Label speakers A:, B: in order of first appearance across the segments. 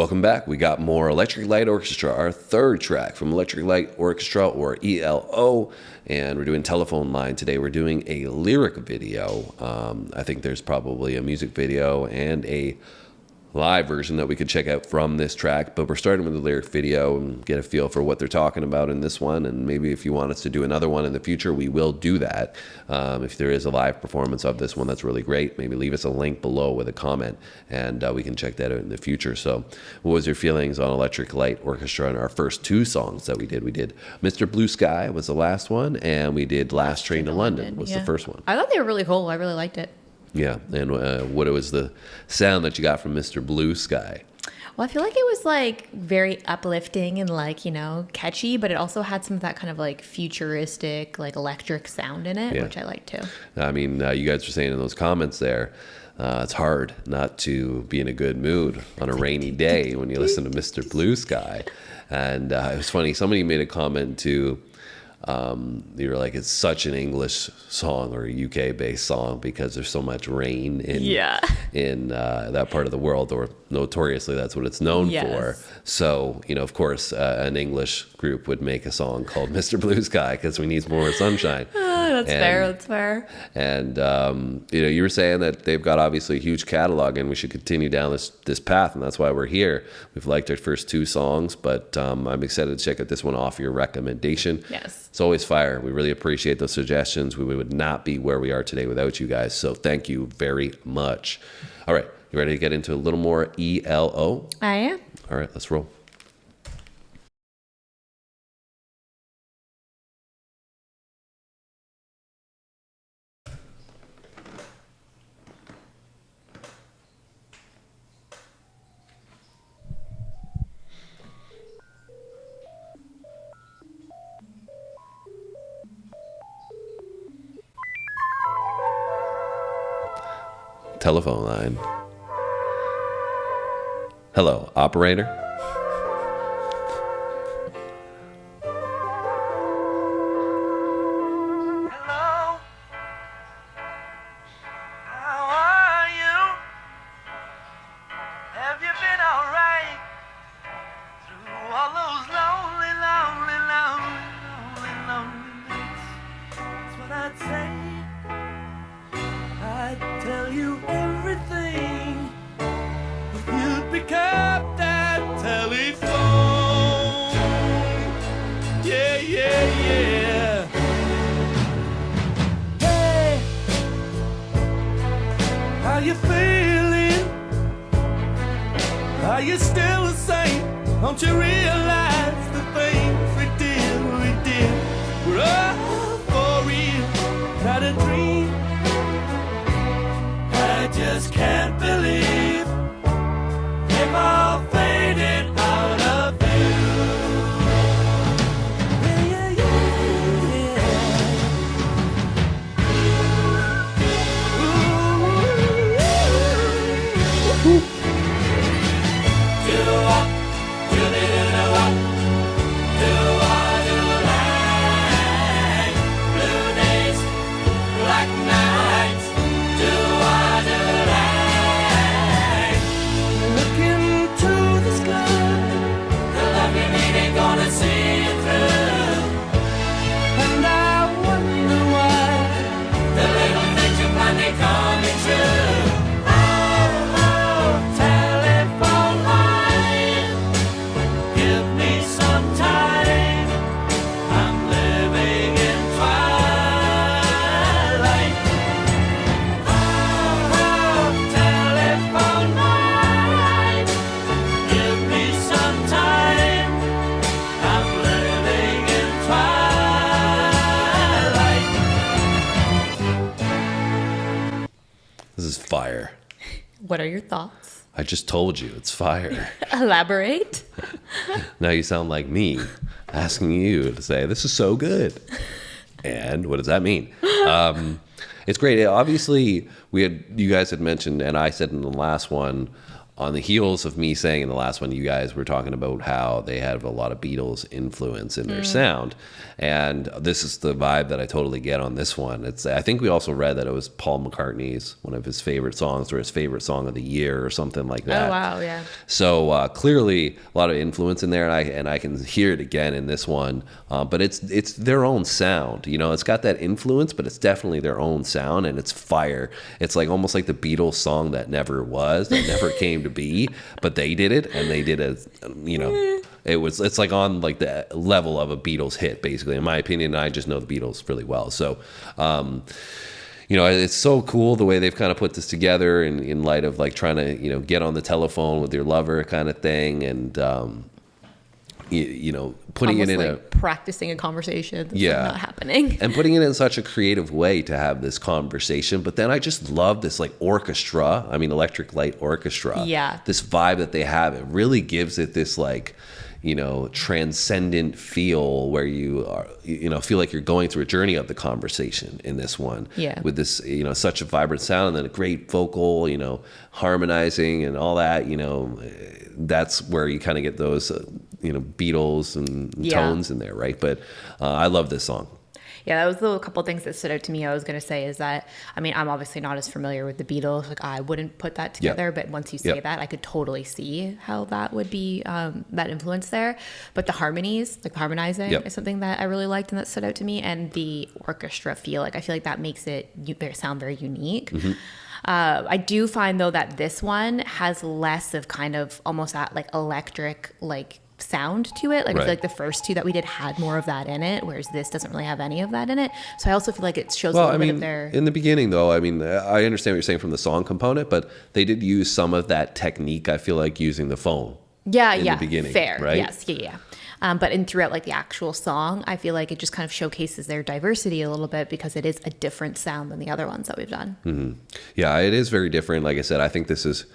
A: Welcome back. We got more Electric Light Orchestra, our third track from Electric Light Orchestra, or ELO, and we're doing Telephone Line today. We're doing a lyric video. I think there's probably a music video and a live version that we could check out from this track, but we're starting with the lyric video and get a feel for what they're talking about in this one. And maybe if you want us to do another one in the future, we will do that. If there is a live performance of this one, that's really great. Maybe leave us a link below with a comment, and we can check that out in the future. So what was your feelings on Electric Light Orchestra and our first two songs that we did? We did Mr. Blue Sky was the last one, and we did Last Train to London was the first one.
B: I thought they were really cool. I really liked it.
A: Yeah, and what was the sound that you got from Mr. Blue Sky?
B: Well, I feel like it was like very uplifting and like, catchy, but it also had some of that kind of like futuristic, like electric sound in it, which I like too.
A: I mean, you guys were saying in those comments there, it's hard not to be in a good mood on a rainy day when you listen to Mr. Blue Sky. And it was funny, somebody made a comment too. You were like, it's such an English song or a UK based song because there's so much rain in that part of the world, or notoriously that's what it's known for. So, of course, an English group would make a song called Mr. Blue Sky because we need more sunshine.
B: That's fair. And,
A: you were saying that they've got obviously a huge catalog and we should continue down this path. And that's why we're here. We've liked our first two songs, but I'm excited to check out this one off your recommendation.
B: Yes.
A: It's always fire. We really appreciate those suggestions. We would not be where we are today without you guys. So thank you very much. All right. You ready to get into a little more ELO?
B: I am.
A: All right. Let's roll. Telephone line. Hello, operator.
C: Hello. How are you? Have you been all right through all those lonely, lonely, lonely, lonely, lonely nights? That's what I'd say. I'd tell you everything if you'd pick up that telephone. Yeah, yeah, yeah. Hey, how you feeling? Are you still the same? Don't you realize the things we did were all for real, not a dream? I just can't believe they've all faded out of view. Yeah, yeah, yeah, yeah. Ooh. Do-wop, do-de-do-do-wop, do-wah-do-lang. Blue days, black nights, do-wah.
A: This is fire.
B: What are your thoughts?
A: I just told you, it's fire.
B: Elaborate.
A: Now you sound like me asking you to say, this is so good. And what does that mean? It's great. Obviously, you guys had mentioned, and I said in the last one, on the heels of me saying in the last one, you guys were talking about how they have a lot of Beatles influence in their sound. And this is the vibe that I totally get on this one. I think we also read that it was Paul McCartney's, one of his favorite songs, or his favorite song of the year or something like that.
B: Oh, wow, yeah.
A: So clearly a lot of influence in there, and I can hear it again in this one. But it's their own sound. You know, it's got that influence, but it's definitely their own sound, and it's fire. It's like almost like the Beatles song that never was, that never came to be, but they did it, and they did it, you know. It's like on like the level of a Beatles hit, basically, in my opinion. I just know the Beatles really well. So, you know, it's so cool the way they've kind of put this together in light of like trying to, you know, get on the telephone with your lover kind of thing. And, you know, putting
B: Almost
A: it in
B: like practicing a conversation that's
A: Yeah.
B: not happening.
A: and putting it in such a creative way to have this conversation. But then I just love this like orchestra. I mean, Electric Light Orchestra.
B: Yeah.
A: This vibe that they have, it really gives it this like, you know, transcendent feel where you are, you know, feel like you're going through a journey of the conversation in this one.
B: Yeah.
A: With this, you know, such a vibrant sound, and then a great vocal, you know, harmonizing and all that, you know, that's where you kind of get those, you know, Beatles and
B: Yeah.
A: tones in there, right? But I love this song.
B: Yeah, that was the couple things that stood out to me. I was going to say is that, I mean, I'm obviously not as familiar with the Beatles. Like, I wouldn't put that together, but once you say that, I could totally see how that would be, that influence there. But the harmonies, like harmonizing is something that I really liked and that stood out to me. And the orchestra feel, like, I feel like that makes it sound very unique. I do find, though, that this one has less of kind of almost that, like, electric, like, sound to it. Like, I feel like the first two that we did had more of that in it, whereas this doesn't really have any of that in it. So I also feel like it shows a little bit of their...
A: in the beginning, though, I mean, I understand what you're saying from the song component, but they did use some of that technique, I feel like, using the phone. In the beginning,
B: fair.
A: right?
B: Yes, yeah. But throughout like the actual song, I feel like it just kind of showcases their diversity a little bit because it is a different sound than the other ones that we've done.
A: Mm-hmm. Yeah, it is very different. Like I said, I think this is,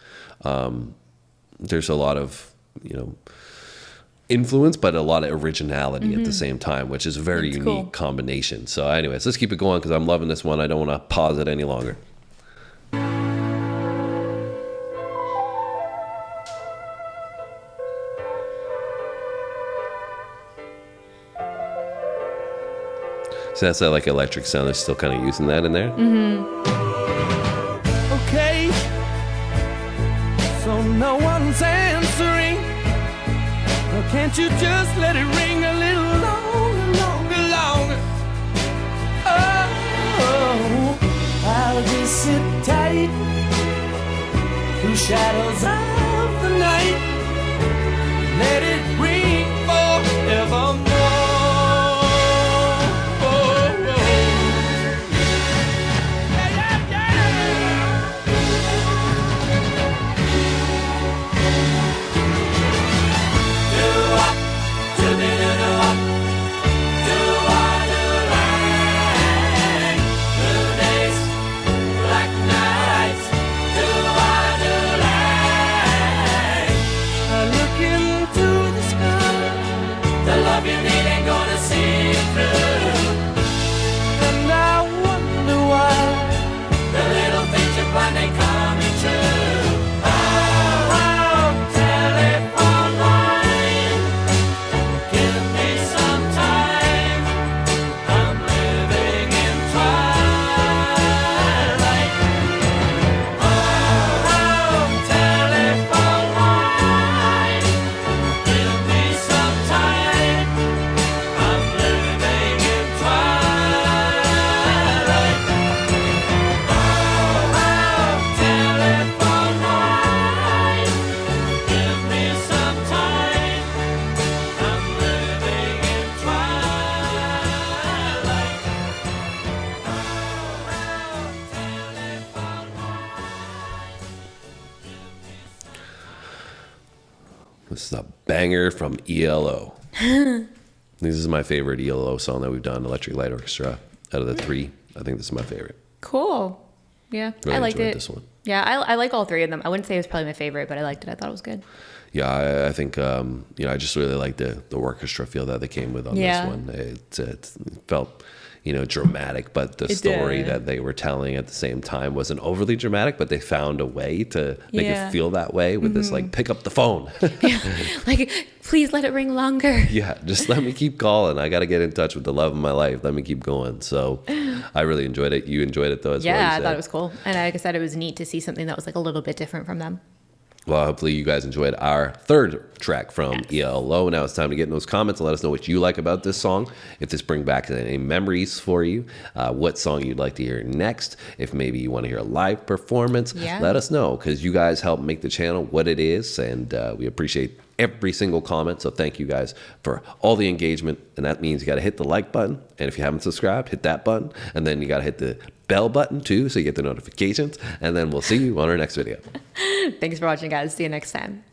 A: there's a lot of, you know, influence, but a lot of originality at the same time, which is a very unique combination. So anyways, let's keep it going because I'm loving this one. I don't want to pause it any longer. So that's that like electric sound. They're still kind of using that in there.
C: Okay, so no one's answering. Well, can't you just let it ring a little longer, longer, longer? Oh, I'll just sit tight through shadows of the night. Let it ring forevermore.
A: This is a banger from ELO. This is my favorite ELO song that we've done, Electric Light Orchestra. Out of the three, I think this is my favorite.
B: Cool. Yeah,
A: Really
B: I liked
A: enjoyed
B: it.
A: this one.
B: Yeah, I like all three of them. I wouldn't say it was probably my favorite, but I liked it. I thought it was good.
A: Yeah, I think, you know, I just really like the orchestra feel that they came with on this one. It felt, dramatic, but the
B: It
A: story
B: did.
A: that they were telling at the same time wasn't overly dramatic, but they found a way to make it feel that way with this like, pick up the phone.
B: Like, please let it ring longer.
A: Yeah, just let me keep calling. I got to get in touch with the love of my life. Let me keep going. So I really enjoyed it. You enjoyed it though as well.
B: Yeah,
A: you
B: I
A: said.
B: thought it was cool. And like I said, it was neat to see something that was like a little bit different from them.
A: Well, hopefully you guys enjoyed our third track from ELO. Now it's time to get in those comments and let us know what you like about this song. If this brings back any memories for you, what song you'd like to hear next. If maybe you want to hear a live performance, let us know, because you guys help make the channel what it is, and we appreciate every single comment. So thank you guys for all the engagement, and that means you got to hit the like button, and if you haven't subscribed, hit that button, and then you got to hit the bell button too, so you get the notifications, and then we'll see you on our next video.
B: Thanks for watching, guys. See you next time.